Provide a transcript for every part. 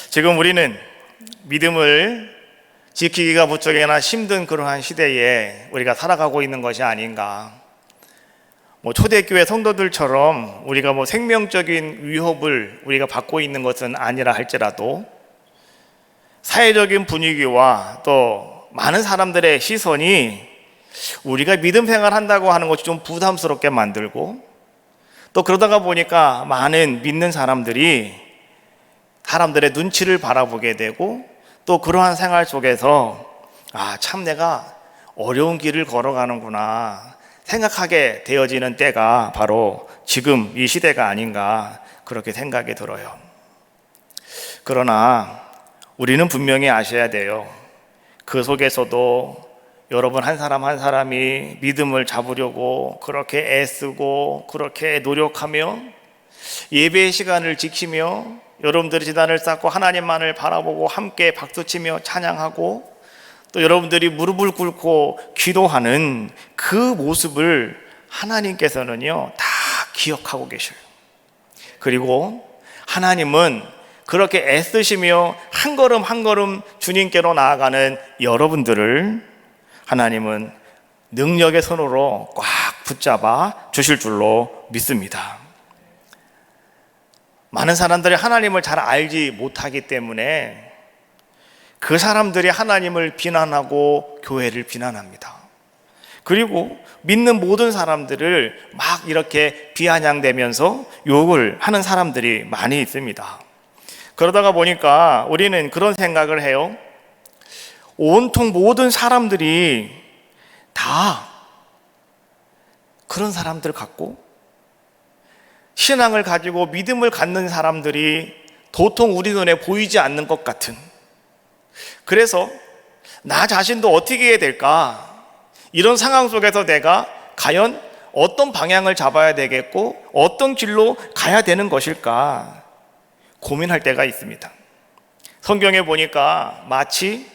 지금 우리는 믿음을 지키기가 무척이나 힘든 그러한 시대에 우리가 살아가고 있는 것이 아닌가. 초대교회 성도들처럼 우리가 생명적인 위협을 우리가 받고 있는 것은 아니라 할지라도 사회적인 분위기와 또 많은 사람들의 시선이 우리가 믿음 생활한다고 하는 것이 좀 부담스럽게 만들고, 또 그러다가 보니까 많은 믿는 사람들이 사람들의 눈치를 바라보게 되고, 또 그러한 생활 속에서 참 내가 어려운 길을 걸어가는구나 생각하게 되어지는 때가 바로 지금 이 시대가 아닌가, 그렇게 생각이 들어요. 그러나 우리는 분명히 아셔야 돼요. 그 속에서도 여러분 한 사람 한 사람이 믿음을 잡으려고 그렇게 애쓰고 그렇게 노력하며 예배의 시간을 지키며 여러분들이 지단을 쌓고 하나님만을 바라보고 함께 박수치며 찬양하고, 또 여러분들이 무릎을 꿇고 기도하는 그 모습을 하나님께서는요 다 기억하고 계셔요. 그리고 하나님은 그렇게 애쓰시며 한 걸음 한 걸음 주님께로 나아가는 여러분들을 하나님은 능력의 손으로 꽉 붙잡아 주실 줄로 믿습니다. 많은 사람들이 하나님을 잘 알지 못하기 때문에 그 사람들이 하나님을 비난하고 교회를 비난합니다. 그리고 믿는 모든 사람들을 막 이렇게 비아냥대면서 욕을 하는 사람들이 많이 있습니다. 그러다가 보니까 우리는 그런 생각을 해요. 온통 모든 사람들이 다 그런 사람들 같고, 신앙을 가지고 믿음을 갖는 사람들이 도통 우리 눈에 보이지 않는 것 같은, 그래서 나 자신도 어떻게 해야 될까, 이런 상황 속에서 내가 과연 어떤 방향을 잡아야 되겠고 어떤 길로 가야 되는 것일까 고민할 때가 있습니다. 성경에 보니까 마치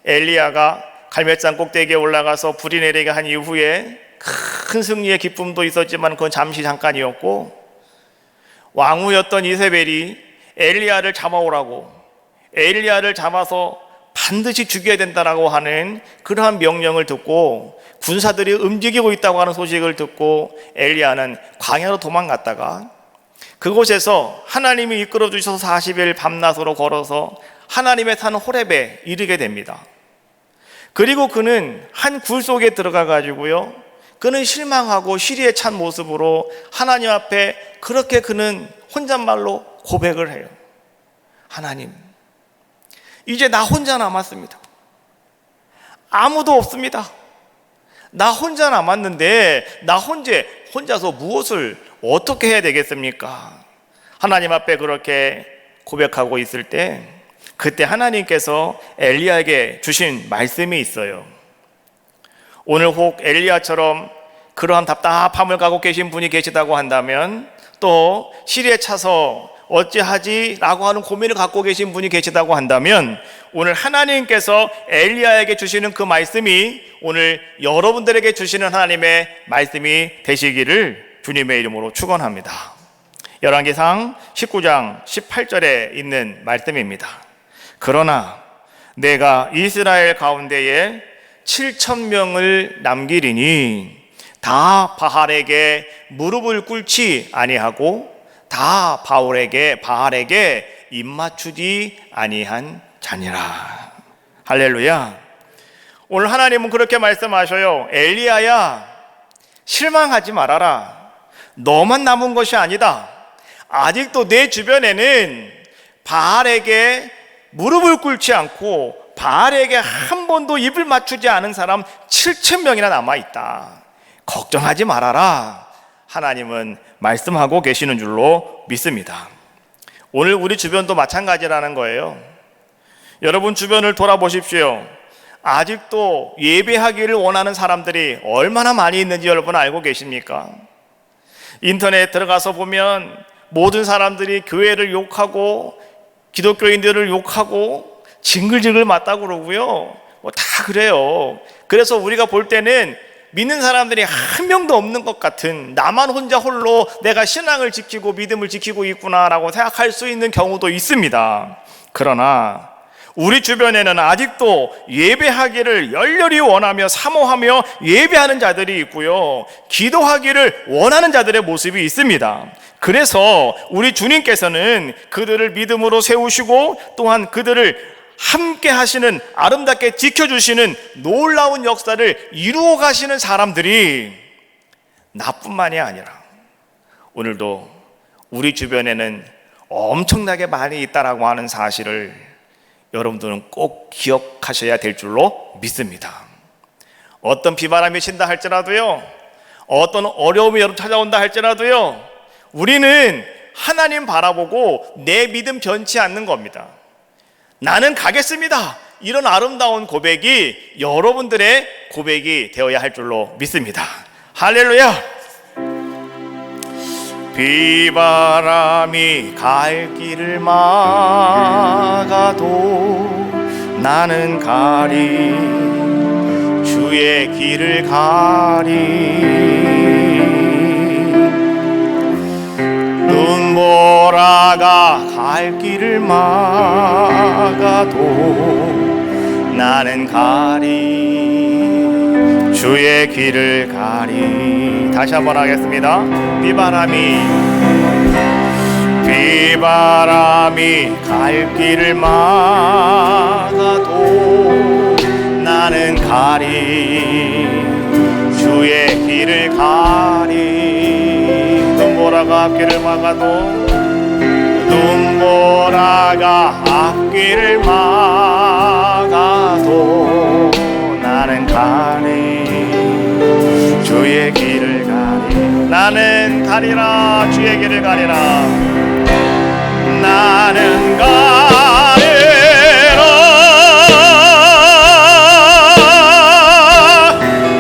엘리야가 갈멜산 꼭대기에 올라가서 불이 내리게 한 이후에 큰 승리의 기쁨도 있었지만 그건 잠시 잠깐이었고, 왕후였던 이세벨이 엘리야를 잡아오라고, 엘리야를 잡아서 반드시 죽여야 된다라고 하는 그러한 명령을 듣고 군사들이 움직이고 있다고 하는 소식을 듣고 엘리야는 광야로 도망갔다가 그곳에서 하나님이 이끌어 주셔서 40일 밤낮으로 걸어서 하나님의 산 호렙에 이르게 됩니다. 그리고 그는 한 굴 속에 들어가 가지고요, 그는 실망하고 시리에 찬 모습으로 하나님 앞에 그렇게 그는 혼잣말로 고백을 해요. 하나님, 이제 나 혼자 남았습니다. 아무도 없습니다. 나 혼자 남았는데 나 혼자서 무엇을 어떻게 해야 되겠습니까? 하나님 앞에 그렇게 고백하고 있을 때, 그때 하나님께서 엘리야에게 주신 말씀이 있어요. 오늘 혹 엘리야처럼 그러한 답답함을 갖고 계신 분이 계시다고 한다면, 또 시리에 차서 어찌하지? 라고 하는 고민을 갖고 계신 분이 계시다고 한다면, 오늘 하나님께서 엘리야에게 주시는 그 말씀이 오늘 여러분들에게 주시는 하나님의 말씀이 되시기를 주님의 이름으로 축원합니다. 열왕기상 19장 18절에 있는 말씀입니다. 그러나 내가 이스라엘 가운데에 7,000명을 남기리니 다 바알에게 무릎을 꿇지 아니하고 다 바알에게 입맞추지 아니한 자니라. 할렐루야. 오늘 하나님은 그렇게 말씀하셔요. 엘리야야, 실망하지 말아라. 너만 남은 것이 아니다. 아직도 내 주변에는 바알에게 무릎을 꿇지 않고 바알에게 한 번도 입을 맞추지 않은 사람 7,000명이나 남아있다. 걱정하지 말아라. 하나님은 말씀하고 계시는 줄로 믿습니다. 오늘 우리 주변도 마찬가지라는 거예요. 여러분 주변을 돌아보십시오. 아직도 예배하기를 원하는 사람들이 얼마나 많이 있는지 여러분 알고 계십니까? 인터넷 들어가서 보면 모든 사람들이 교회를 욕하고 기독교인들을 욕하고 징글징글 맞다고 그러고요, 다 그래요. 그래서 우리가 볼 때는 믿는 사람들이 한 명도 없는 것 같은, 나만 혼자 홀로 내가 신앙을 지키고 믿음을 지키고 있구나라고 생각할 수 있는 경우도 있습니다. 그러나 우리 주변에는 아직도 예배하기를 열렬히 원하며 사모하며 예배하는 자들이 있고요, 기도하기를 원하는 자들의 모습이 있습니다. 그래서 우리 주님께서는 그들을 믿음으로 세우시고 또한 그들을 함께 하시는, 아름답게 지켜주시는 놀라운 역사를 이루어 가시는 사람들이 나뿐만이 아니라 오늘도 우리 주변에는 엄청나게 많이 있다라고 하는 사실을 여러분들은 꼭 기억하셔야 될 줄로 믿습니다. 어떤 비바람이 친다 할지라도요, 어떤 어려움이 여러분 찾아온다 할지라도요, 우리는 하나님 바라보고 내 믿음 변치 않는 겁니다. 나는 가겠습니다. 이런 아름다운 고백이 여러분들의 고백이 되어야 할 줄로 믿습니다. 할렐루야. 비바람이 갈 길을 막아도 나는 가리, 주의 길을 가리. 눈보라가 갈 길을 막아도 나는 가리, 주의 길을 가리. 다시 한번 하겠습니다. 비바람이 갈 길을 막아도 나는 가리, 주의 길을 가리. 눈보라가 앞길을 막아도, 눈보라가 앞길을 막아도 나는 가리, 주의 길을 가리. 나는 가리라, 주의 길을 가리라. 나는 가리라,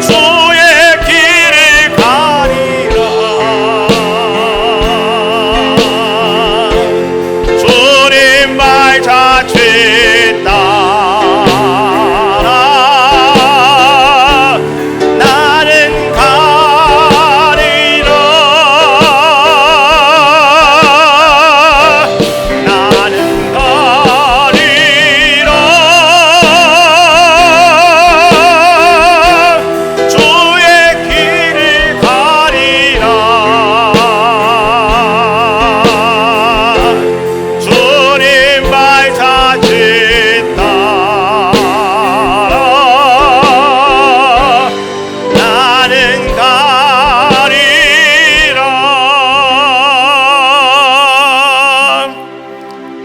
주의 길을 가리라. 주님 발자취 따라 나는 가리라. 나는 가리라, 주의 길을 가리라. 주님 발자취 따라 나는 가리라.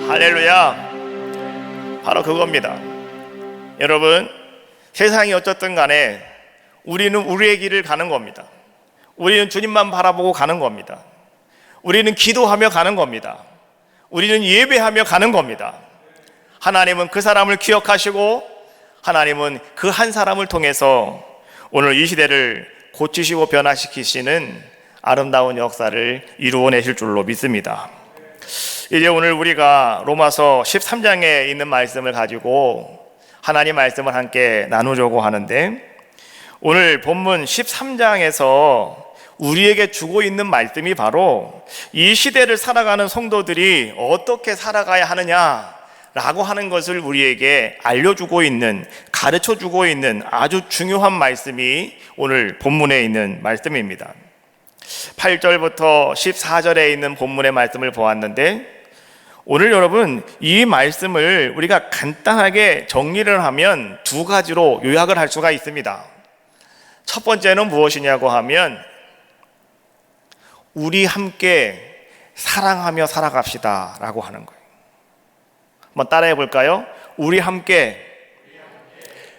할렐루야. 바로 그겁니다. 여러분, 세상이 어쨌든 간에 우리는 우리의 길을 가는 겁니다. 우리는 주님만 바라보고 가는 겁니다. 우리는 기도하며 가는 겁니다. 우리는 예배하며 가는 겁니다. 하나님은 그 사람을 기억하시고 하나님은 그 한 사람을 통해서 오늘 이 시대를 고치시고 변화시키시는 아름다운 역사를 이루어내실 줄로 믿습니다. 이제 오늘 우리가 로마서 13장에 있는 말씀을 가지고 하나님 말씀을 함께 나누려고 하는데, 오늘 본문 13장에서 우리에게 주고 있는 말씀이 바로 이 시대를 살아가는 성도들이 어떻게 살아가야 하느냐라고 하는 것을 우리에게 알려주고 있는, 가르쳐주고 있는 아주 중요한 말씀이 오늘 본문에 있는 말씀입니다. 8절부터 14절에 있는 본문의 말씀을 보았는데, 오늘 여러분 이 말씀을 우리가 간단하게 정리를 하면 두 가지로 요약을 할 수가 있습니다. 첫 번째는 무엇이냐고 하면, 우리 함께 사랑하며 살아갑시다 라고 하는 거예요. 한번 따라해 볼까요? 우리 함께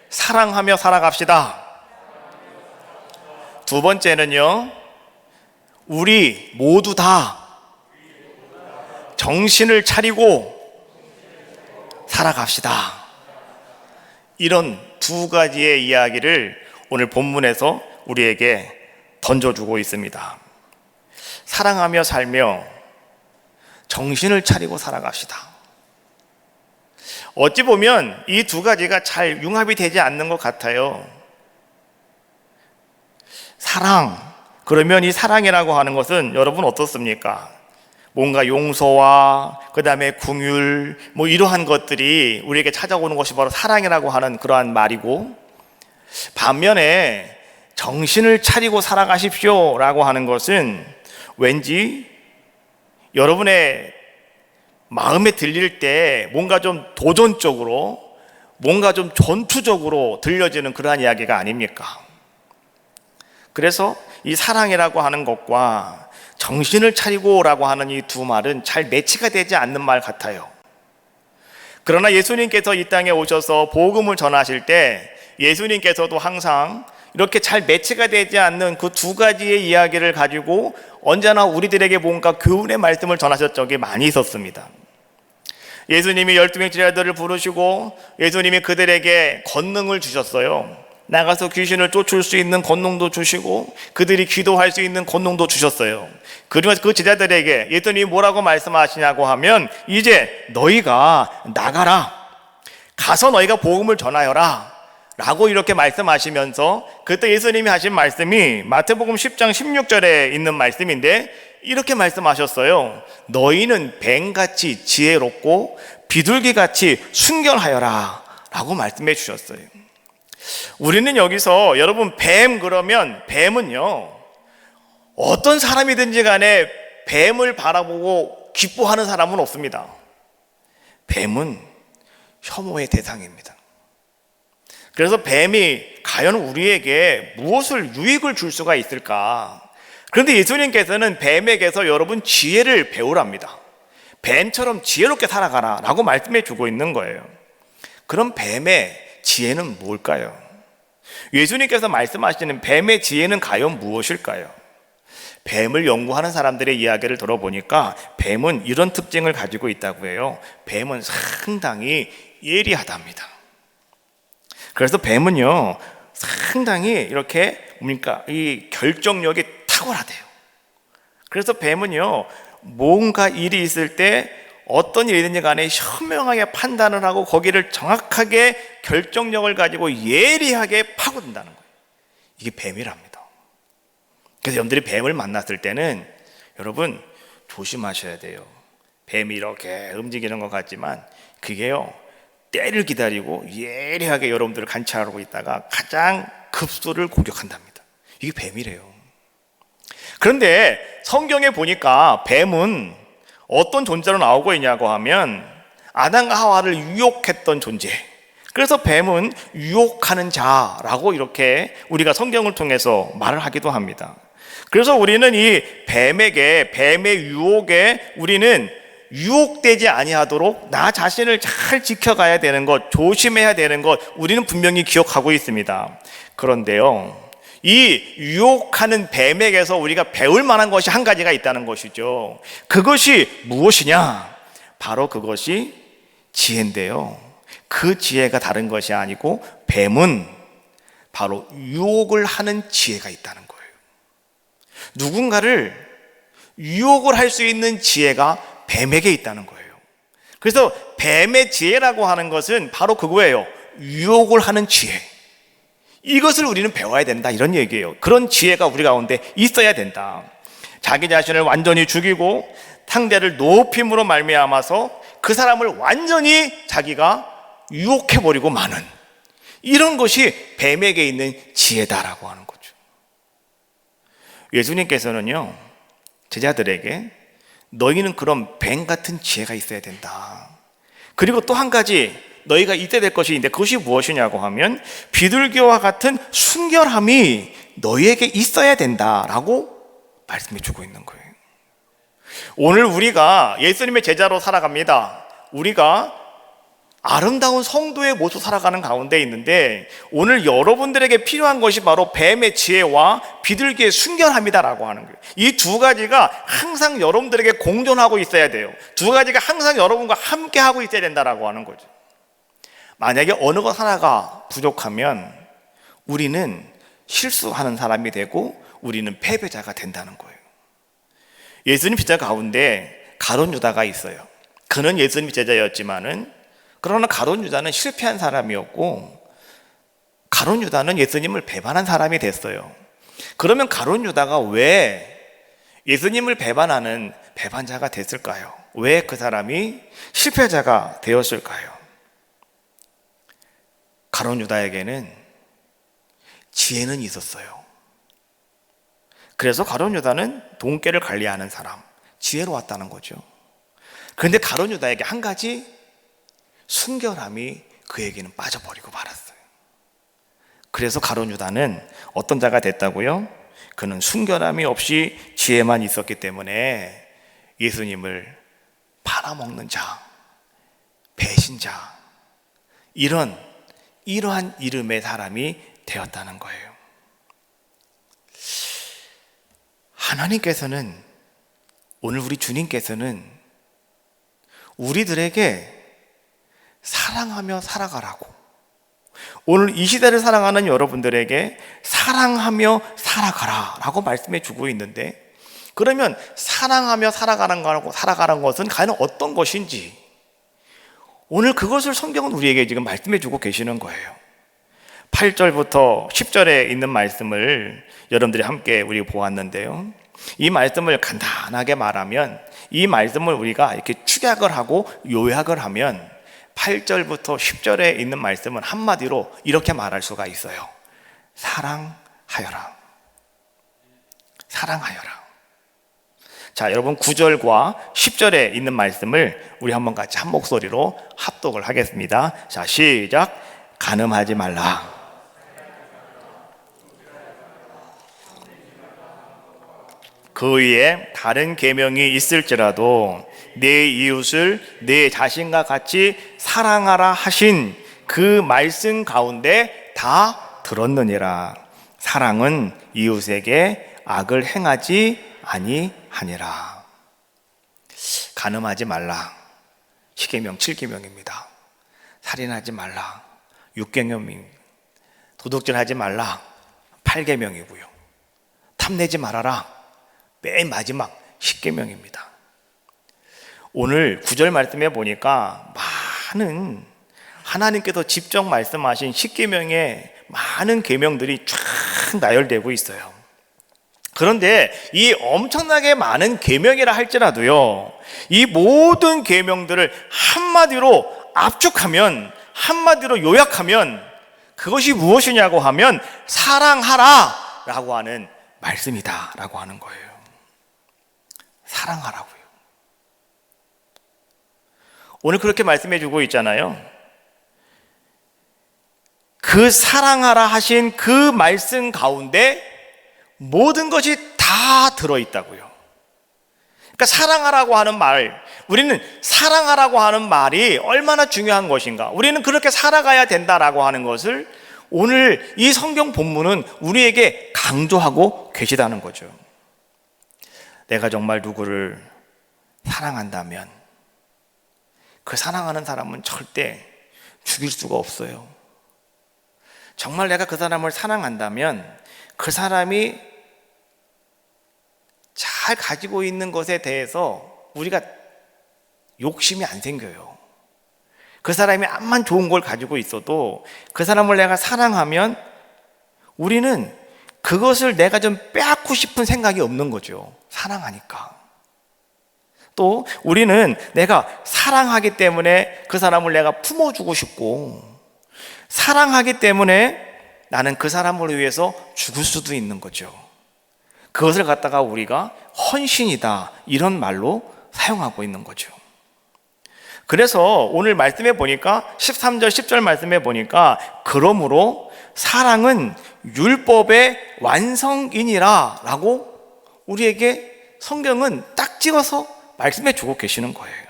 사랑하며 살아갑시다. 두 번째는요, 우리 모두 다 정신을 차리고 살아갑시다. 이런 두 가지의 이야기를 오늘 본문에서 우리에게 던져주고 있습니다. 사랑하며 살며 정신을 차리고 살아갑시다. 어찌 보면 이 두 가지가 잘 융합이 되지 않는 것 같아요. 사랑, 그러면 이 사랑이라고 하는 것은 여러분 어떻습니까? 뭔가 용서와 그 다음에 긍휼 뭐 이러한 것들이 우리에게 찾아오는 것이 바로 사랑이라고 하는 그러한 말이고, 반면에 정신을 차리고 살아가십시오 라고 하는 것은 왠지 여러분의 마음에 들릴 때 뭔가 좀 도전적으로, 뭔가 좀 전투적으로 들려지는 그러한 이야기가 아닙니까? 그래서 이 사랑이라고 하는 것과 정신을 차리고라고 하는 이 두 말은 잘 매치가 되지 않는 말 같아요. 그러나 예수님께서 이 땅에 오셔서 복음을 전하실 때 예수님께서도 항상 이렇게 잘 매치가 되지 않는 그 두 가지의 이야기를 가지고 언제나 우리들에게 뭔가 교훈의 말씀을 전하셨던 적이 많이 있었습니다. 예수님이 12명 제자들을 부르시고 예수님이 그들에게 권능을 주셨어요. 나가서 귀신을 쫓을 수 있는 권능도 주시고 그들이 기도할 수 있는 권능도 주셨어요. 그러면서 그 제자들에게 예수님이 뭐라고 말씀하시냐고 하면, 이제 너희가 나가라, 가서 너희가 복음을 전하여라 라고 이렇게 말씀하시면서, 그때 예수님이 하신 말씀이 마태복음 10장 16절에 있는 말씀인데 이렇게 말씀하셨어요. 너희는 뱀같이 지혜롭고 비둘기같이 순결하여라 라고 말씀해 주셨어요. 우리는 여기서 여러분, 뱀 그러면 뱀은요, 어떤 사람이든지 간에 뱀을 바라보고 기뻐하는 사람은 없습니다. 뱀은 혐오의 대상입니다. 그래서 뱀이 과연 우리에게 무엇을 유익을 줄 수가 있을까? 그런데 예수님께서는 뱀에게서 여러분 지혜를 배우랍니다. 뱀처럼 지혜롭게 살아가라 라고 말씀해 주고 있는 거예요. 그럼 뱀의 지혜는 뭘까요? 예수님께서 말씀하시는 뱀의 지혜는 과연 무엇일까요? 뱀을 연구하는 사람들의 이야기를 들어보니까 뱀은 이런 특징을 가지고 있다고 해요. 뱀은 상당히 예리하답니다. 그래서 뱀은요, 상당히 이렇게 뭡니까? 이 결정력이 탁월하대요. 그래서 뱀은요, 뭔가 일이 있을 때 어떤 일이든지 간에 현명하게 판단을 하고 거기를 정확하게 결정력을 가지고 예리하게 파고든다는 거예요. 이게 뱀이랍니다. 그래서 여러분들이 뱀을 만났을 때는 여러분 조심하셔야 돼요. 뱀이 이렇게 움직이는 것 같지만 그게요, 때를 기다리고 예리하게 여러분들을 관찰하고 있다가 가장 급소를 공격한답니다. 이게 뱀이래요. 그런데 성경에 보니까 뱀은 어떤 존재로 나오고 있냐고 하면 아담과 하와를 유혹했던 존재. 그래서 뱀은 유혹하는 자라고 이렇게 우리가 성경을 통해서 말을 하기도 합니다. 그래서 우리는 이 뱀에게, 뱀의 유혹에 우리는 유혹되지 아니하도록 나 자신을 잘 지켜가야 되는 것, 조심해야 되는 것, 우리는 분명히 기억하고 있습니다. 그런데요, 이 유혹하는 뱀에게서 우리가 배울 만한 것이 한 가지가 있다는 것이죠. 그것이 무엇이냐? 바로 그것이 지혜인데요, 그 지혜가 다른 것이 아니고 뱀은 바로 유혹을 하는 지혜가 있다는 거예요. 누군가를 유혹을 할 수 있는 지혜가 뱀에게 있다는 거예요. 그래서 뱀의 지혜라고 하는 것은 바로 그거예요. 유혹을 하는 지혜. 이것을 우리는 배워야 된다, 이런 얘기예요. 그런 지혜가 우리 가운데 있어야 된다. 자기 자신을 완전히 죽이고 상대를 높임으로 말미암아서 그 사람을 완전히 자기가 유혹해버리고 마는, 이런 것이 뱀에게 있는 지혜다라고 하는 거죠. 예수님께서는요, 제자들에게 너희는 그런 뱀 같은 지혜가 있어야 된다. 그리고 또 한 가지 너희가 있어야 될 것이 있는데 그것이 무엇이냐고 하면 비둘기와 같은 순결함이 너희에게 있어야 된다라고 말씀해 주고 있는 거예요. 오늘 우리가 예수님의 제자로 살아갑니다. 우리가 아름다운 성도의 모습 살아가는 가운데 있는데 오늘 여러분들에게 필요한 것이 바로 뱀의 지혜와 비둘기의 순결함이다라고 하는 거예요. 이 두 가지가 항상 여러분들에게 공존하고 있어야 돼요. 두 가지가 항상 여러분과 함께 하고 있어야 된다라고 하는 거죠. 만약에 어느 것 하나가 부족하면 우리는 실수하는 사람이 되고 우리는 패배자가 된다는 거예요. 예수님 제자 가운데 가룟 유다가 있어요. 그는 예수님 제자였지만은, 그러나 가룟 유다는 실패한 사람이었고 가룟 유다는 예수님을 배반한 사람이 됐어요. 그러면 가룟 유다가 왜 예수님을 배반하는 배반자가 됐을까요? 왜 그 사람이 실패자가 되었을까요? 가룟 유다에게는 지혜는 있었어요. 그래서 가룟 유다는 돈깨를 관리하는 사람, 지혜로웠다는 거죠. 그런데 가룟 유다에게 한 가지 순결함이 그에게는 빠져버리고 말았어요. 그래서 가룟 유다는 어떤 자가 됐다고요? 그는 순결함이 없이 지혜만 있었기 때문에 예수님을 팔아먹는 자, 배신자, 이러한 이름의 사람이 되었다는 거예요. 하나님께서는, 오늘 우리 주님께서는 우리들에게 사랑하며 살아가라고, 오늘 이 시대를 살아가는 여러분들에게 사랑하며 살아가라 라고 말씀해 주고 있는데, 그러면 사랑하며 살아가는 것은 과연 어떤 것인지 오늘 그것을 성경은 우리에게 지금 말씀해 주고 계시는 거예요. 8절부터 10절에 있는 말씀을 여러분들이 함께 우리 보았는데요, 이 말씀을 간단하게 말하면, 이 말씀을 우리가 이렇게 축약을 하고 요약을 하면 8절부터 10절에 있는 말씀은 한마디로 이렇게 말할 수가 있어요. 사랑하여라. 사랑하여라. 자, 여러분 9절과 10절에 있는 말씀을 우리 한번 같이 한 목소리로 합독을 하겠습니다. 자, 시작. 간음하지 말라. 그 위에 다른 계명이 있을지라도 내 이웃을 내 자신과 같이 사랑하라 하신 그 말씀 가운데 다 들었느니라. 사랑은 이웃에게 악을 행하지 아니하니라. 간음하지 말라. 십계명 7계명입니다. 살인하지 말라. 6계명입니다. 도둑질하지 말라. 8계명이고요. 탐내지 말아라. 맨 마지막 10계명입니다. 오늘 9절 말씀에 보니까 많은, 하나님께서 직접 말씀하신 10계명의 많은 계명들이 쫙 나열되고 있어요. 그런데 이 엄청나게 많은 계명이라 할지라도요, 이 모든 계명들을 한마디로 압축하면, 한마디로 요약하면 그것이 무엇이냐고 하면 사랑하라 라고 하는 말씀이다 라고 하는 거예요. 사랑하라고요. 오늘 그렇게 말씀해 주고 있잖아요. 그 사랑하라 하신 그 말씀 가운데 모든 것이 다 들어있다고요. 그러니까 사랑하라고 하는 말, 우리는 사랑하라고 하는 말이 얼마나 중요한 것인가, 우리는 그렇게 살아가야 된다라고 하는 것을 오늘 이 성경 본문은 우리에게 강조하고 계시다는 거죠. 내가 정말 누구를 사랑한다면 그 사랑하는 사람은 절대 죽일 수가 없어요. 정말 내가 그 사람을 사랑한다면 그 사람이 잘 가지고 있는 것에 대해서 우리가 욕심이 안 생겨요. 그 사람이 암만 좋은 걸 가지고 있어도 그 사람을 내가 사랑하면 우리는 그것을 내가 좀 빼앗고 싶은 생각이 없는 거죠. 사랑하니까. 또 우리는 내가 사랑하기 때문에 그 사람을 내가 품어주고 싶고, 사랑하기 때문에 나는 그 사람을 위해서 죽을 수도 있는 거죠. 그것을 갖다가 우리가 헌신이다 이런 말로 사용하고 있는 거죠. 그래서 오늘 말씀해 보니까 13절 10절 말씀해 보니까 그러므로 사랑은 율법의 완성이니라 라고 우리에게 성경은 딱 찍어서 말씀해 주고 계시는 거예요.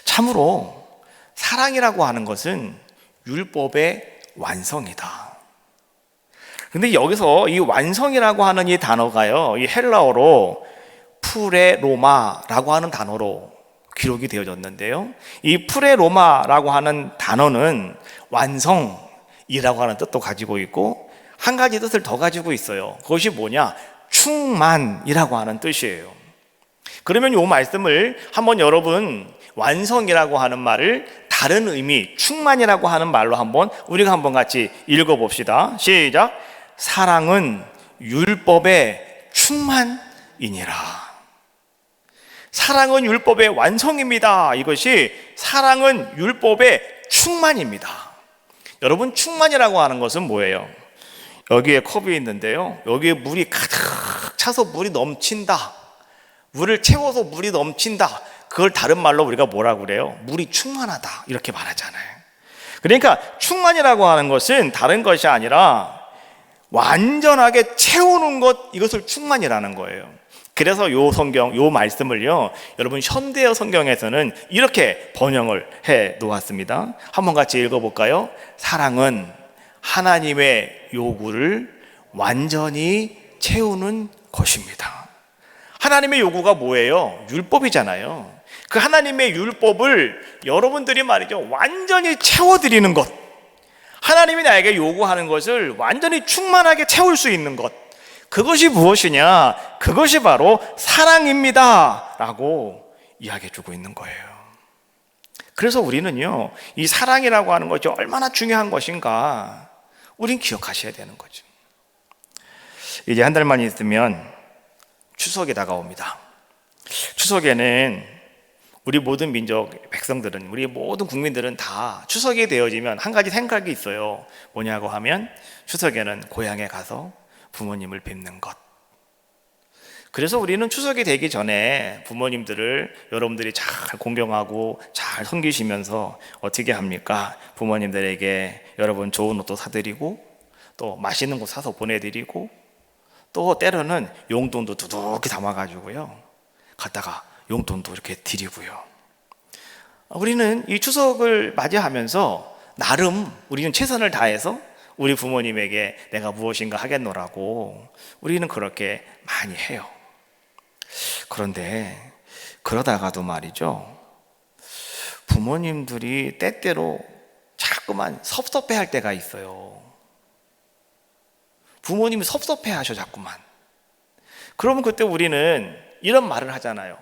참으로 사랑이라고 하는 것은 율법의 완성이다. 근데 여기서 이 완성이라고 하는 이 단어가요, 이 헬라어로 프레로마라고 하는 단어로 기록이 되어졌는데요, 이 프레로마라고 하는 단어는 완성이라고 하는 뜻도 가지고 있고 한 가지 뜻을 더 가지고 있어요. 그것이 뭐냐? 충만이라고 하는 뜻이에요. 그러면 이 말씀을 한번 여러분, 완성이라고 하는 말을 다른 의미, 충만이라고 하는 말로 한번 우리가 한번 같이 읽어봅시다. 시작. 사랑은 율법의 충만이니라. 사랑은 율법의 완성입니다. 이것이 사랑은 율법의 충만입니다. 여러분, 충만이라고 하는 것은 뭐예요? 여기에 컵이 있는데요, 여기에 물이 가득 차서 물이 넘친다, 물을 채워서 물이 넘친다, 그걸 다른 말로 우리가 뭐라고 그래요? 물이 충만하다, 이렇게 말하잖아요. 그러니까 충만이라고 하는 것은 다른 것이 아니라 완전하게 채우는 것, 이것을 충만이라는 거예요. 그래서 요 성경, 요 말씀을요, 여러분 현대어 성경에서는 이렇게 번역을 해 놓았습니다. 한번 같이 읽어볼까요? 사랑은 하나님의 요구를 완전히 채우는 것입니다. 하나님의 요구가 뭐예요? 율법이잖아요. 그 하나님의 율법을 여러분들이 말이죠, 완전히 채워드리는 것, 하나님이 나에게 요구하는 것을 완전히 충만하게 채울 수 있는 것, 그것이 무엇이냐? 그것이 바로 사랑입니다 라고 이야기해 주고 있는 거예요. 그래서 우리는요, 이 사랑이라고 하는 것이 얼마나 중요한 것인가 우린 기억하셔야 되는 거죠. 이제 한 달만 있으면 추석이 다가옵니다. 추석에는 우리 모든 민족 백성들은, 우리 모든 국민들은 다 추석이 되어지면 한 가지 생각이 있어요. 뭐냐고 하면 추석에는 고향에 가서 부모님을 뵙는 것. 그래서 우리는 추석이 되기 전에 부모님들을 여러분들이 잘 공경하고 잘 섬기시면서 어떻게 합니까? 부모님들에게 여러분 좋은 옷도 사드리고 또 맛있는 거 사서 보내드리고 또 때로는 용돈도 두둑히 담아가지고요, 갖다가 용돈도 이렇게 드리고요. 우리는 이 추석을 맞이하면서 나름 우리는 최선을 다해서 우리 부모님에게 내가 무엇인가 하겠노라고 우리는 그렇게 많이 해요. 그런데 그러다가도 말이죠, 부모님들이 때때로 자꾸만 섭섭해할 때가 있어요. 부모님이 섭섭해하셔 자꾸만. 그러면 그때 우리는 이런 말을 하잖아요.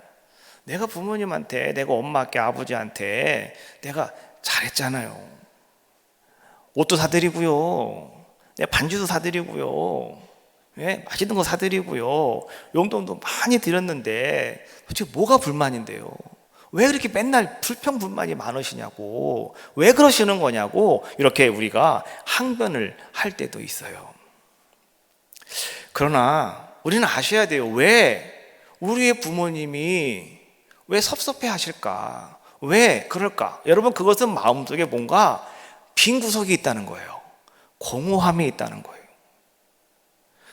내가 부모님한테, 내가 엄마께, 아버지한테 내가 잘했잖아요. 옷도 사드리고요, 내가 반지도 사드리고요, 맛있는 거 사드리고요, 용돈도 많이 드렸는데 도대체 뭐가 불만인데요? 왜 그렇게 맨날 불평불만이 많으시냐고, 왜 그러시는 거냐고 이렇게 우리가 항변을 할 때도 있어요. 그러나 우리는 아셔야 돼요. 왜 우리의 부모님이 왜 섭섭해 하실까? 왜 그럴까? 여러분, 그것은 마음속에 뭔가 빈 구석이 있다는 거예요. 공허함이 있다는 거예요.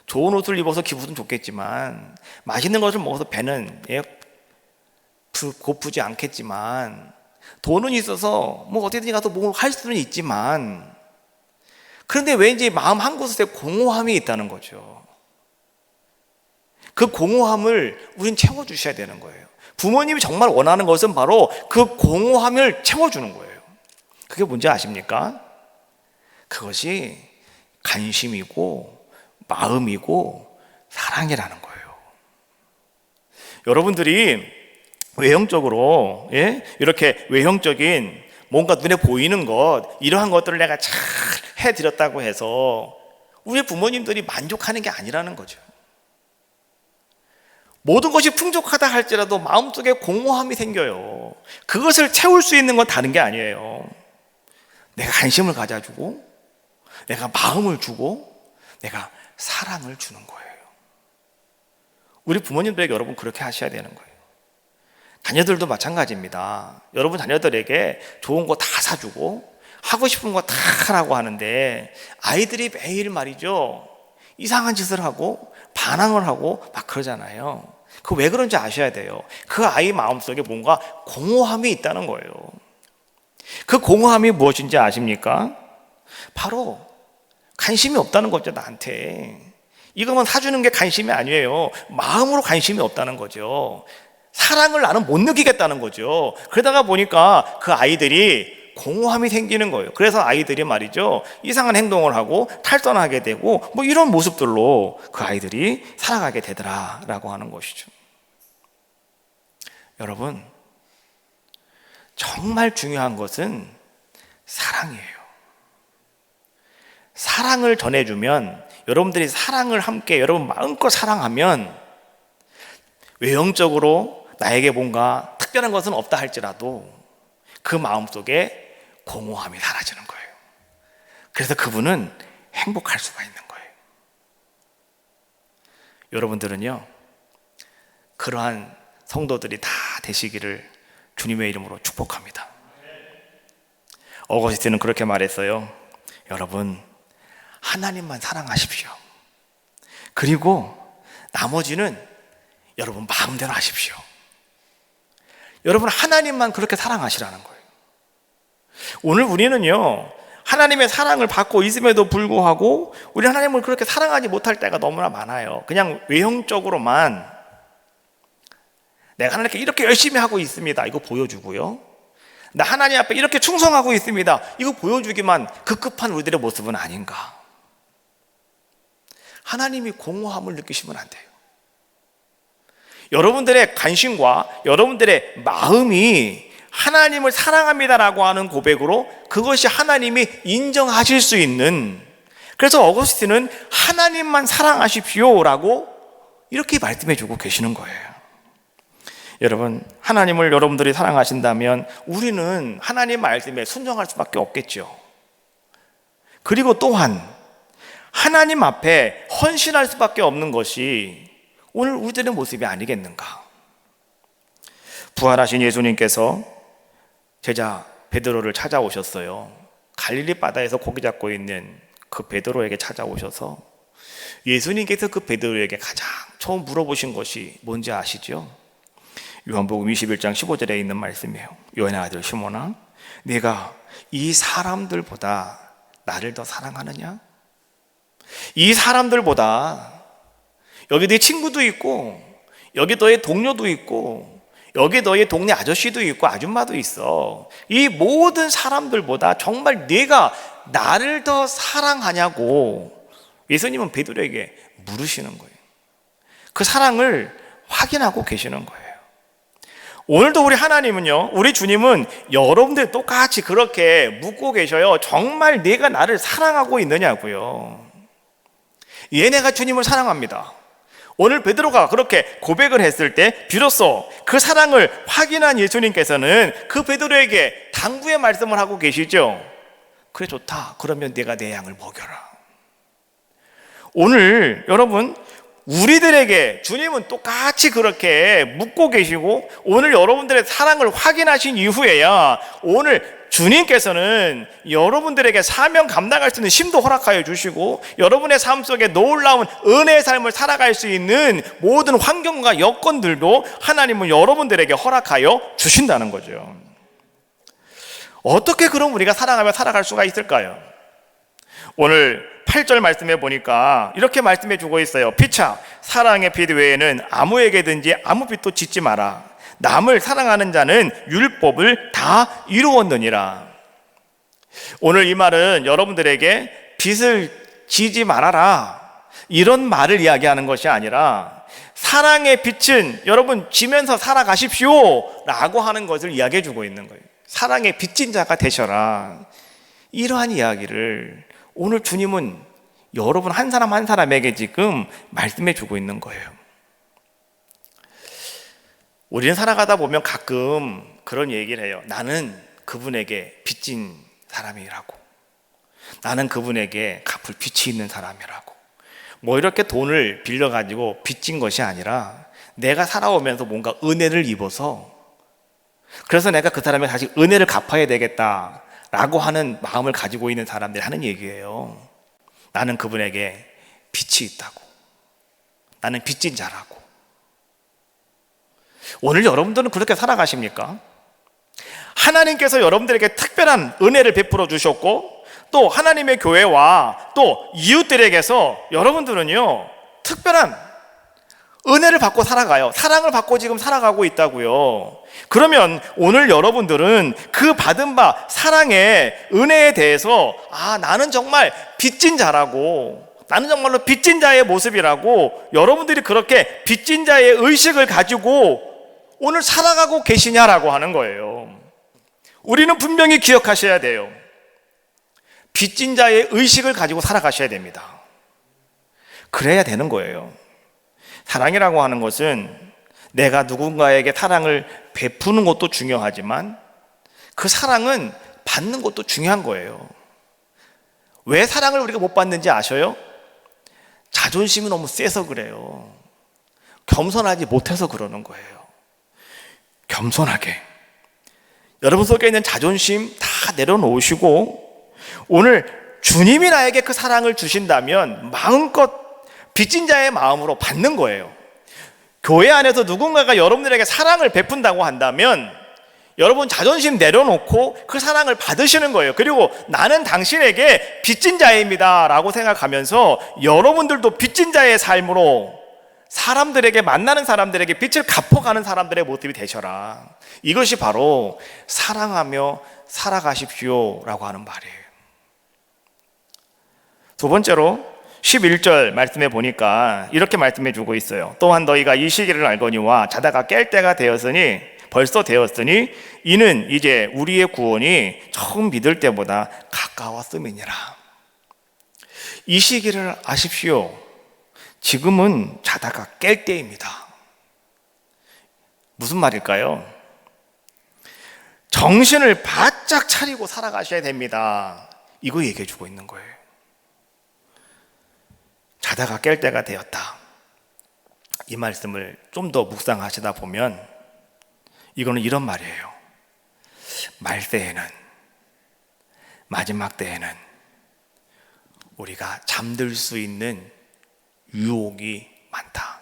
좋은 옷을 입어서 기분은 좋겠지만, 맛있는 것을 먹어서 배는 고프지 않겠지만, 돈은 있어서 뭐 어디든지 가서 뭐 할 수는 있지만, 그런데 왠지 마음 한 곳에 공허함이 있다는 거죠. 그 공허함을 우린 채워주셔야 되는 거예요. 부모님이 정말 원하는 것은 바로 그 공허함을 채워주는 거예요. 그게 뭔지 아십니까? 그것이 관심이고 마음이고 사랑이라는 거예요. 여러분들이 외형적으로 이렇게 외형적인 뭔가 눈에 보이는 것, 이러한 것들을 내가 잘 해드렸다고 해서 우리 부모님들이 만족하는 게 아니라는 거죠. 모든 것이 풍족하다 할지라도 마음속에 공허함이 생겨요. 그것을 채울 수 있는 건 다른 게 아니에요. 내가 관심을 가져주고, 내가 마음을 주고, 내가 사랑을 주는 거예요. 우리 부모님들에게 여러분 그렇게 하셔야 되는 거예요. 자녀들도 마찬가지입니다. 여러분 자녀들에게 좋은 거 다 사주고 하고 싶은 거 다 하라고 하는데 아이들이 매일 말이죠, 이상한 짓을 하고 반항을 하고 막 그러잖아요. 그 왜 그런지 아셔야 돼요. 그 아이 마음속에 뭔가 공허함이 있다는 거예요. 그 공허함이 무엇인지 아십니까? 바로 관심이 없다는 거죠, 나한테. 이것만 사주는 게 관심이 아니에요. 마음으로 관심이 없다는 거죠. 사랑을 나는 못 느끼겠다는 거죠. 그러다가 보니까 그 아이들이 공허함이 생기는 거예요. 그래서 아이들이 말이죠, 이상한 행동을 하고 탈선하게 되고 뭐 이런 모습들로 그 아이들이 살아가게 되더라라고 하는 것이죠. 여러분, 정말 중요한 것은 사랑이에요. 사랑을 전해주면, 여러분들이 사랑을 함께 여러분 마음껏 사랑하면 외형적으로 나에게 뭔가 특별한 것은 없다 할지라도 그 마음속에 공허함이 사라지는 거예요. 그래서 그분은 행복할 수가 있는 거예요. 여러분들은요, 그러한 성도들이 다 되시기를 주님의 이름으로 축복합니다. 어거스틴은 그렇게 말했어요. 여러분, 하나님만 사랑하십시오. 그리고 나머지는 여러분 마음대로 하십시오. 여러분, 하나님만 그렇게 사랑하시라는 거예요. 오늘 우리는요, 하나님의 사랑을 받고 있음에도 불구하고 우리 하나님을 그렇게 사랑하지 못할 때가 너무나 많아요. 그냥 외형적으로만 내가 하나님께 이렇게 열심히 하고 있습니다, 이거 보여주고요, 나 하나님 앞에 이렇게 충성하고 있습니다, 이거 보여주기만 급급한 우리들의 모습은 아닌가. 하나님이 공허함을 느끼시면 안 돼요. 여러분들의 관심과 여러분들의 마음이 하나님을 사랑합니다라고 하는 고백으로 그것이 하나님이 인정하실 수 있는, 그래서 어거스틴은 하나님만 사랑하십시오라고 이렇게 말씀해 주고 계시는 거예요. 여러분, 하나님을 여러분들이 사랑하신다면 우리는 하나님 말씀에 순종할 수밖에 없겠죠. 그리고 또한 하나님 앞에 헌신할 수밖에 없는 것이 오늘 우리들의 모습이 아니겠는가. 부활하신 예수님께서 제자 베드로를 찾아오셨어요. 갈릴리 바다에서 고기 잡고 있는 그 베드로에게 찾아오셔서 예수님께서 그 베드로에게 가장 처음 물어보신 것이 뭔지 아시죠? 요한복음 21장 15절에 있는 말씀이에요. 요한의 아들 시몬아, 네가 이 사람들보다 나를 더 사랑하느냐? 이 사람들보다, 여기 네 친구도 있고, 여기 너의 동료도 있고, 여기 너의 동네 아저씨도 있고 아줌마도 있어. 이 모든 사람들보다 정말 네가 나를 더 사랑하냐고 예수님은 베드로에게 물으시는 거예요. 그 사랑을 확인하고 계시는 거예요. 오늘도 우리 하나님은요, 우리 주님은 여러분들 똑같이 그렇게 묻고 계셔요. 정말 네가 나를 사랑하고 있느냐고요. 얘네가 주님을 사랑합니다. 오늘 베드로가 그렇게 고백을 했을 때 비로소 그 사랑을 확인한 예수님께서는 그 베드로에게 당부의 말씀을 하고 계시죠. 그래, 좋다. 그러면 네가 내 양을 먹여라. 오늘 여러분, 우리들에게 주님은 똑같이 그렇게 묻고 계시고, 오늘 여러분들의 사랑을 확인하신 이후에야 오늘 주님께서는 여러분들에게 사명 감당할 수 있는 힘도 허락하여 주시고, 여러분의 삶 속에 놀라운 은혜의 삶을 살아갈 수 있는 모든 환경과 여건들도 하나님은 여러분들에게 허락하여 주신다는 거죠. 어떻게 그럼 우리가 사랑하며 살아갈 수가 있을까요? 오늘 8절 말씀해 보니까 이렇게 말씀해 주고 있어요. 피차, 사랑의 빛 외에는 아무에게든지 아무 빛도 짓지 마라. 남을 사랑하는 자는 율법을 다 이루었느니라. 오늘 이 말은 여러분들에게 빛을 지지 말아라, 이런 말을 이야기하는 것이 아니라, 사랑의 빛은 여러분 지면서 살아가십시오 라고 하는 것을 이야기해 주고 있는 거예요. 사랑의 빚진 자가 되셔라, 이러한 이야기를 오늘 주님은 여러분 한 사람 한 사람에게 지금 말씀해 주고 있는 거예요. 우리는 살아가다 보면 가끔 그런 얘기를 해요. 나는 그분에게 빚진 사람이라고, 나는 그분에게 갚을 빚이 있는 사람이라고. 뭐 이렇게 돈을 빌려가지고 빚진 것이 아니라 내가 살아오면서 뭔가 은혜를 입어서, 그래서 내가 그 사람에게 다시 은혜를 갚아야 되겠다라고 하는 마음을 가지고 있는 사람들이 하는 얘기예요. 나는 그분에게 빚이 있다고, 나는 빚진 자라고. 오늘 여러분들은 그렇게 살아가십니까? 하나님께서 여러분들에게 특별한 은혜를 베풀어 주셨고, 또 하나님의 교회와 또 이웃들에게서 여러분들은요 특별한 은혜를 받고 살아가요. 사랑을 받고 지금 살아가고 있다고요. 그러면 오늘 여러분들은 그 받은 바 사랑의 은혜에 대해서, 아, 나는 정말 빚진 자라고, 나는 정말로 빚진 자의 모습이라고 여러분들이 그렇게 빚진 자의 의식을 가지고 오늘 살아가고 계시냐라고 하는 거예요. 우리는 분명히 기억하셔야 돼요. 빚진 자의 의식을 가지고 살아가셔야 됩니다. 그래야 되는 거예요. 사랑이라고 하는 것은 내가 누군가에게 사랑을 베푸는 것도 중요하지만 그 사랑은 받는 것도 중요한 거예요. 왜 사랑을 우리가 못 받는지 아셔요? 자존심이 너무 세서 그래요. 겸손하지 못해서 그러는 거예요. 겸손하게 여러분 속에 있는 자존심 다 내려놓으시고 오늘 주님이 나에게 그 사랑을 주신다면 마음껏 빚진 자의 마음으로 받는 거예요. 교회 안에서 누군가가 여러분들에게 사랑을 베푼다고 한다면 여러분 자존심 내려놓고 그 사랑을 받으시는 거예요. 그리고 나는 당신에게 빚진 자입니다 라고 생각하면서 여러분들도 빚진 자의 삶으로 사람들에게, 만나는 사람들에게 빚을 갚아가는 사람들의 모습이 되셔라. 이것이 바로 사랑하며 살아가십시오 라고 하는 말이에요. 두 번째로 11절 말씀해 보니까 이렇게 말씀해 주고 있어요. 또한 너희가 이 시기를 알거니와 자다가 깰 때가 벌써 되었으니 이는 이제 우리의 구원이 처음 믿을 때보다 가까웠음이니라. 이 시기를 아십시오. 지금은 자다가 깰 때입니다. 무슨 말일까요? 정신을 바짝 차리고 살아가셔야 됩니다. 이거 얘기해 주고 있는 거예요. 자다가 깰 때가 되었다. 이 말씀을 좀 더 묵상하시다 보면 이거는 이런 말이에요. 말세에는, 마지막 때에는 우리가 잠들 수 있는 유혹이 많다.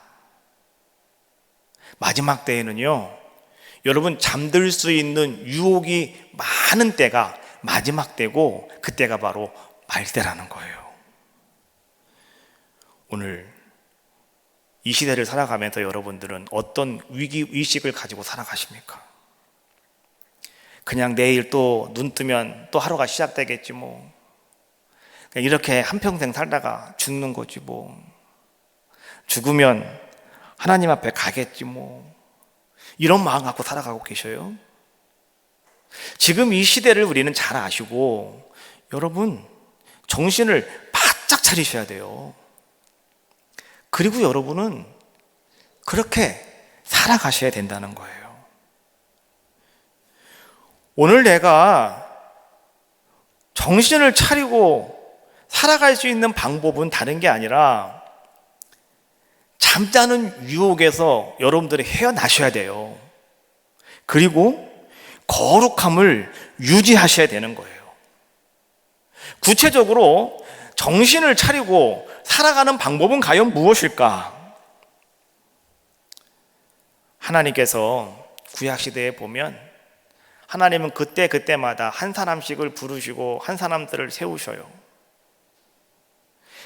마지막 때에는요, 여러분 잠들 수 있는 유혹이 많은 때가 마지막 때고 그 때가 바로 말세라는 거예요. 오늘 이 시대를 살아가면서 여러분들은 어떤 위기의식을 가지고 살아가십니까? 그냥 내일 또 눈 뜨면 또 하루가 시작되겠지 뭐, 그냥 이렇게 한평생 살다가 죽는 거지 뭐, 죽으면 하나님 앞에 가겠지 뭐, 이런 마음 갖고 살아가고 계셔요? 지금 이 시대를 우리는 잘 아시고 여러분 정신을 바짝 차리셔야 돼요. 그리고 여러분은 그렇게 살아가셔야 된다는 거예요. 오늘 내가 정신을 차리고 살아갈 수 있는 방법은 다른 게 아니라 잠자는 유혹에서 여러분들이 헤어나셔야 돼요. 그리고 거룩함을 유지하셔야 되는 거예요. 구체적으로 정신을 차리고 살아가는 방법은 과연 무엇일까? 하나님께서 구약시대에 보면 하나님은 그때마다 한 사람씩을 부르시고 한 사람들을 세우셔요.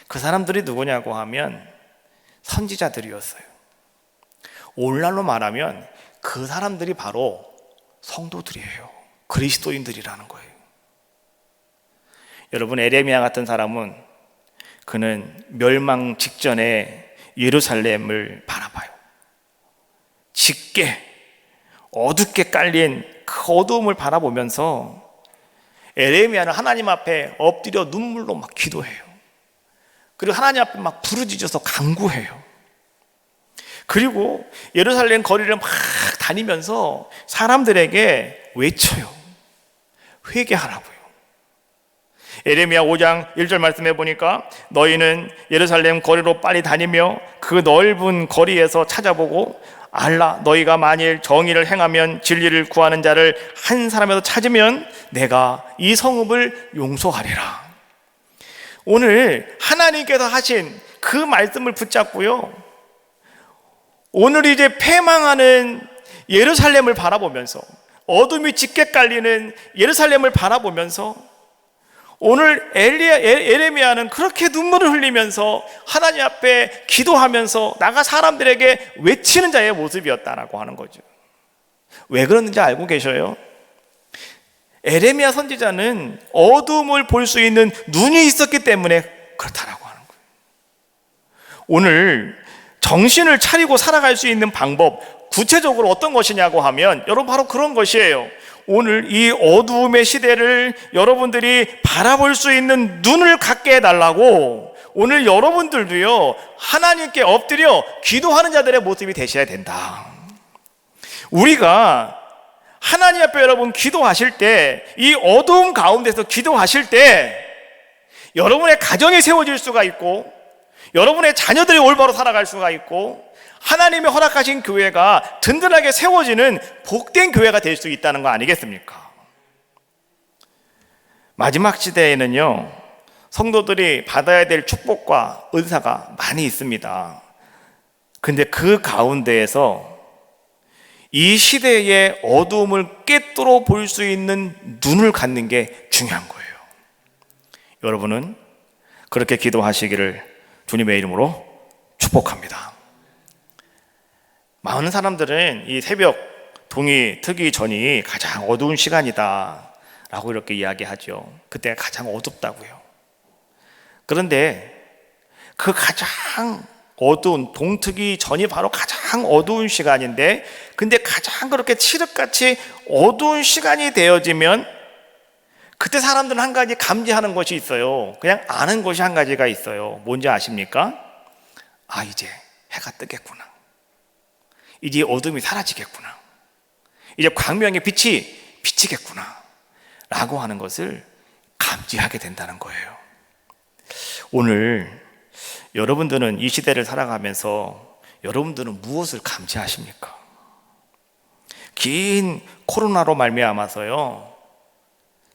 그 사람들이 누구냐고 하면 선지자들이었어요. 오늘날로 말하면 그 사람들이 바로 성도들이에요. 그리스도인들이라는 거예요. 여러분, 에레미야 같은 사람은 그는 멸망 직전에 예루살렘을 바라봐요. 짙게 어둡게 깔린 그 어두움을 바라보면서 에레미야는 하나님 앞에 엎드려 눈물로 막 기도해요. 그리고 하나님 앞에 막 부르짖어서 간구해요. 그리고 예루살렘 거리를 막 다니면서 사람들에게 외쳐요. 회개하라고요. 에레미야 5장 1절 말씀해 보니까 너희는 예루살렘 거리로 빨리 다니며 그 넓은 거리에서 찾아보고 알라. 너희가 만일 정의를 행하면 진리를 구하는 자를 한 사람이라도 찾으면 내가 이 성읍을 용서하리라. 오늘 하나님께서 하신 그 말씀을 붙잡고요, 오늘 이제 패망하는 예루살렘을 바라보면서, 어둠이 짙게 깔리는 예루살렘을 바라보면서 오늘 에레미야는 그렇게 눈물을 흘리면서 하나님 앞에 기도하면서 나가 사람들에게 외치는 자의 모습이었다라고 하는 거죠. 왜 그러는지 알고 계셔요? 에레미야 선지자는 어둠을 볼 수 있는 눈이 있었기 때문에 그렇다라고 하는 거예요. 오늘 정신을 차리고 살아갈 수 있는 방법, 구체적으로 어떤 것이냐고 하면 여러분 바로 그런 것이에요. 오늘 이 어두움의 시대를 여러분들이 바라볼 수 있는 눈을 갖게 해달라고 오늘 여러분들도요 하나님께 엎드려 기도하는 자들의 모습이 되셔야 된다. 우리가 하나님 앞에 여러분 기도하실 때, 이 어두움 가운데서 기도하실 때 여러분의 가정이 세워질 수가 있고, 여러분의 자녀들이 올바로 살아갈 수가 있고, 하나님의 허락하신 교회가 든든하게 세워지는 복된 교회가 될 수 있다는 거 아니겠습니까? 마지막 시대에는요, 성도들이 받아야 될 축복과 은사가 많이 있습니다. 근데 그 가운데에서 이 시대의 어두움을 꿰뚫어 볼 수 있는 눈을 갖는 게 중요한 거예요. 여러분은 그렇게 기도하시기를 주님의 이름으로 축복합니다. 많은 사람들은 이 새벽 동이 트기 전이 가장 어두운 시간이다 라고 이렇게 이야기하죠. 그때가 가장 어둡다고요. 그런데 그 가장 어두운 동트기 전이 바로 가장 어두운 시간인데, 근데 가장 그렇게 칠흑같이 어두운 시간이 되어지면 그때 사람들은 한 가지 감지하는 것이 있어요. 그냥 아는 것이 한 가지가 있어요. 뭔지 아십니까? 아, 이제 해가 뜨겠구나. 이제 어둠이 사라지겠구나. 이제 광명의 빛이 비치겠구나 라고 하는 것을 감지하게 된다는 거예요. 오늘 여러분들은 이 시대를 살아가면서 여러분들은 무엇을 감지하십니까? 긴 코로나로 말미암아서요,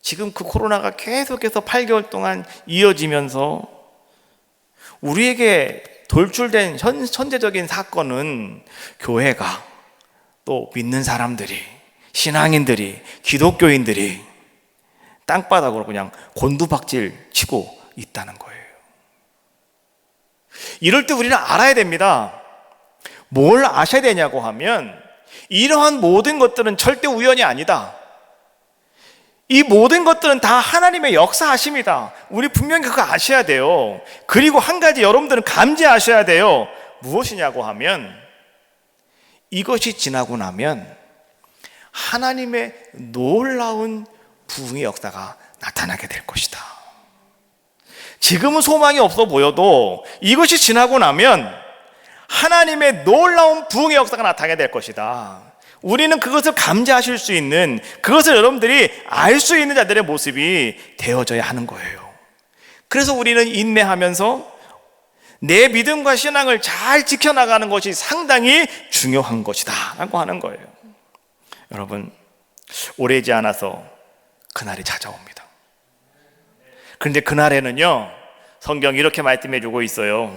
지금 그 코로나가 계속해서 8개월 동안 이어지면서 우리에게 돌출된 현재적인 사건은 교회가, 또 믿는 사람들이, 신앙인들이, 기독교인들이 땅바닥으로 그냥 곤두박질 치고 있다는 거예요. 이럴 때 우리는 알아야 됩니다. 뭘 아셔야 되냐고 하면, 이러한 모든 것들은 절대 우연이 아니다. 이 모든 것들은 다 하나님의 역사하심이다. 우리 분명히 그거 아셔야 돼요. 그리고 한 가지 여러분들은 감지하셔야 돼요. 무엇이냐고 하면, 이것이 지나고 나면 하나님의 놀라운 부흥의 역사가 나타나게 될 것이다. 지금은 소망이 없어 보여도 이것이 지나고 나면 하나님의 놀라운 부흥의 역사가 나타나게 될 것이다. 우리는 그것을 감지하실 수 있는, 그것을 여러분들이 알 수 있는 자들의 모습이 되어져야 하는 거예요. 그래서 우리는 인내하면서 내 믿음과 신앙을 잘 지켜나가는 것이 상당히 중요한 것이다 라고 하는 거예요. 여러분, 오래지 않아서 그날이 찾아옵니다. 그런데 그날에는요, 성경이 이렇게 말씀해 주고 있어요.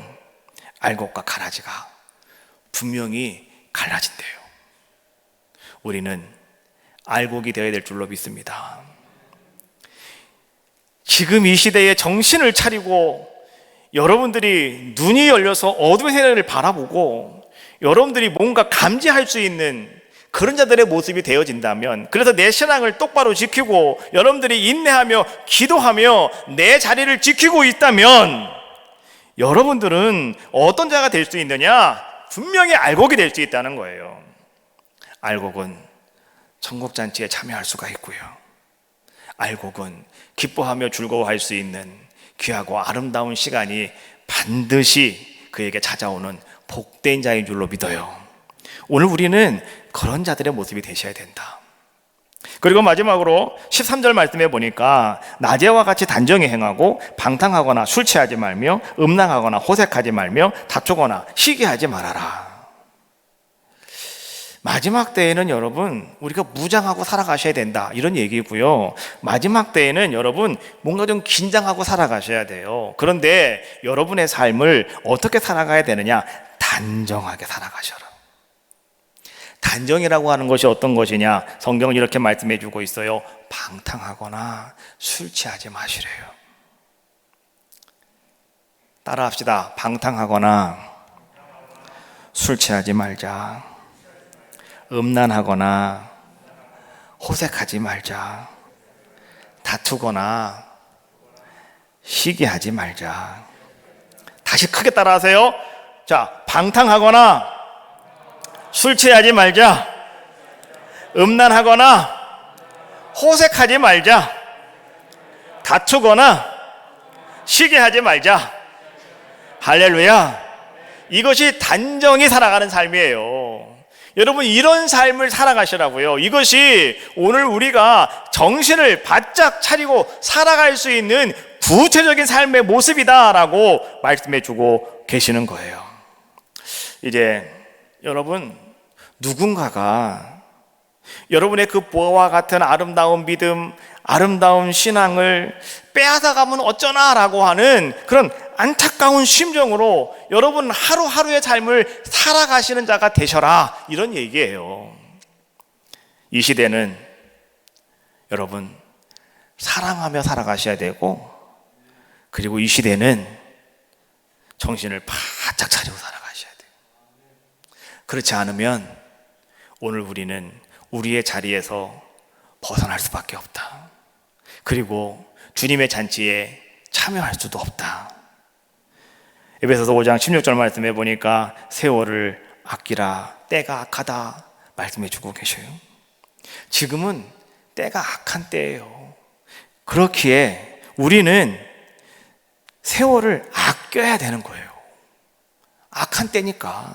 알곡과 가라지가 분명히 갈라진대요. 우리는 알곡이 되어야 될 줄로 믿습니다. 지금 이 시대에 정신을 차리고 여러분들이 눈이 열려서 어둠의 세대를 바라보고 여러분들이 뭔가 감지할 수 있는 그런 자들의 모습이 되어진다면, 그래서 내 신앙을 똑바로 지키고 여러분들이 인내하며 기도하며 내 자리를 지키고 있다면 여러분들은 어떤 자가 될 수 있느냐? 분명히 알곡이 될 수 있다는 거예요. 알곡은 천국잔치에 참여할 수가 있고요, 알곡은 기뻐하며 즐거워할 수 있는 귀하고 아름다운 시간이 반드시 그에게 찾아오는 복된 자인 줄로 믿어요. 오늘 우리는 그런 자들의 모습이 되셔야 된다. 그리고 마지막으로 13절 말씀해 보니까, 낮에와 같이 단정히 행하고 방탕하거나 술 취하지 말며 음란하거나 호색하지 말며 다투거나 시기하지 말아라. 마지막 때에는 여러분, 우리가 무장하고 살아가셔야 된다 이런 얘기고요. 마지막 때에는 여러분 뭔가 좀 긴장하고 살아가셔야 돼요. 그런데 여러분의 삶을 어떻게 살아가야 되느냐? 단정하게 살아가셔라. 단정이라고 하는 것이 어떤 것이냐? 성경은 이렇게 말씀해 주고 있어요. 방탕하거나 술 취하지 마시래요. 따라합시다. 방탕하거나 술 취하지 말자. 음란하거나 호색하지 말자. 다투거나 시기하지 말자. 다시 크게 따라하세요. 자, 방탕하거나 술 취하지 말자. 음란하거나 호색하지 말자. 다투거나 시기하지 말자. 할렐루야. 이것이 단정히 살아가는 삶이에요. 여러분, 이런 삶을 살아가시라고요. 이것이 오늘 우리가 정신을 바짝 차리고 살아갈 수 있는 구체적인 삶의 모습이다라고 말씀해 주고 계시는 거예요. 이제 여러분, 누군가가 여러분의 그 보화와 같은 아름다운 믿음, 아름다운 신앙을 빼앗아가면 어쩌나라고 하는 그런 안타까운 심정으로 여러분 하루하루의 삶을 살아가시는 자가 되셔라, 이런 얘기예요. 이 시대는 여러분 사랑하며 살아가셔야 되고, 그리고 이 시대는 정신을 바짝 차리고 살아가셔야 돼요. 그렇지 않으면 오늘 우리는 우리의 자리에서 벗어날 수밖에 없다. 그리고 주님의 잔치에 참여할 수도 없다. 에베소서 5장 16절 말씀해 보니까 세월을 아끼라, 때가 악하다 말씀해 주고 계셔요. 지금은 때가 악한 때예요. 그렇기에 우리는 세월을 아껴야 되는 거예요. 악한 때니까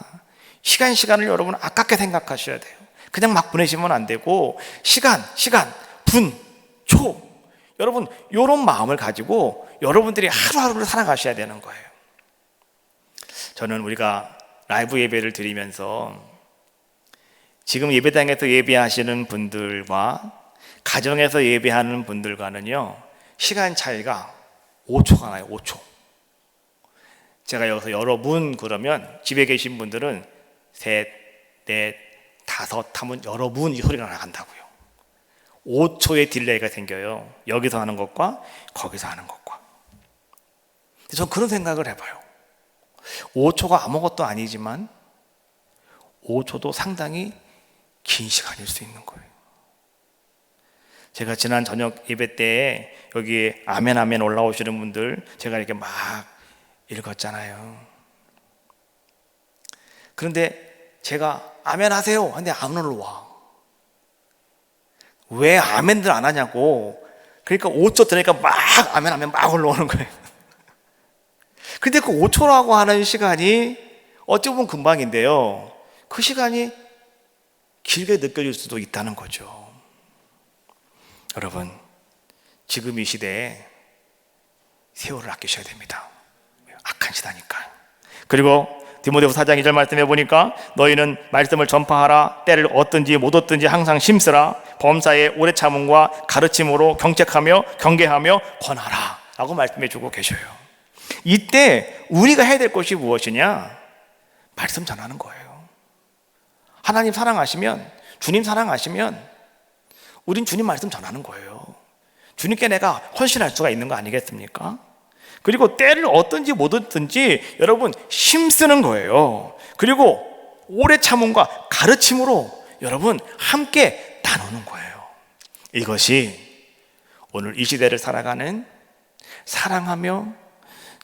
시간을 여러분 아깝게 생각하셔야 돼요. 그냥 막 보내시면 안 되고 시간, 분, 초, 여러분 이런 마음을 가지고 여러분들이 하루하루를 살아가셔야 되는 거예요. 저는 우리가 라이브 예배를 드리면서 지금 예배당에서 예배하시는 분들과 가정에서 예배하는 분들과는요, 시간 차이가 5초가 나요. 5초. 제가 여기서 여러분 그러면 집에 계신 분들은 셋, 넷, 다섯 하면 여러분 이 소리가 나간다고요. 5초의 딜레이가 생겨요. 여기서 하는 것과 거기서 하는 것과. 저는 그런 생각을 해봐요. 5초가 아무것도 아니지만 5초도 상당히 긴 시간일 수 있는 거예요. 제가 지난 저녁 예배 때 여기 아멘 아멘 올라오시는 분들 제가 이렇게 막 읽었잖아요. 그런데 제가 아멘 하세요 근데 안 올라와. 왜 아멘들 안 하냐고. 그러니까 5초 들으니까 막 아멘 아멘 막 올라오는 거예요. 근데 그 5초라고 하는 시간이 어찌 보면 금방인데요, 그 시간이 길게 느껴질 수도 있다는 거죠. 여러분, 지금 이 시대에 세월을 아끼셔야 됩니다. 악한 시대니까. 그리고 디모데후서 4장 2절 말씀해 보니까 너희는 말씀을 전파하라. 때를 얻든지 못 얻든지 항상 심쓰라. 범사에 오래 참음과 가르침으로 경책하며 경계하며 권하라 라고 말씀해 주고 계셔요. 이때 우리가 해야 될 것이 무엇이냐? 말씀 전하는 거예요. 하나님 사랑하시면, 주님 사랑하시면 우린 주님 말씀 전하는 거예요. 주님께 내가 헌신할 수가 있는 거 아니겠습니까? 그리고 때를 얻든지 못 얻든지 여러분 힘쓰는 거예요. 그리고 오래 참음과 가르침으로 여러분 함께 나누는 거예요. 이것이 오늘 이 시대를 살아가는 사랑하며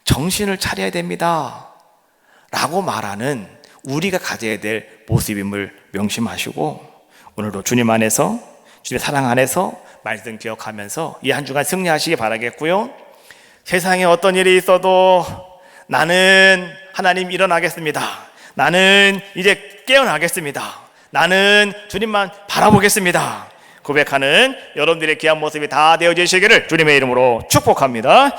정신을 차려야 됩니다 라고 말하는 우리가 가져야 될 모습임을 명심하시고, 오늘도 주님 안에서, 주님의 사랑 안에서 말씀 기억하면서 이 한 주간 승리하시기 바라겠고요. 세상에 어떤 일이 있어도 나는 하나님 일어나겠습니다. 나는 이제 깨어나겠습니다. 나는 주님만 바라보겠습니다. 고백하는 여러분들의 귀한 모습이 다 되어지시기를 주님의 이름으로 축복합니다.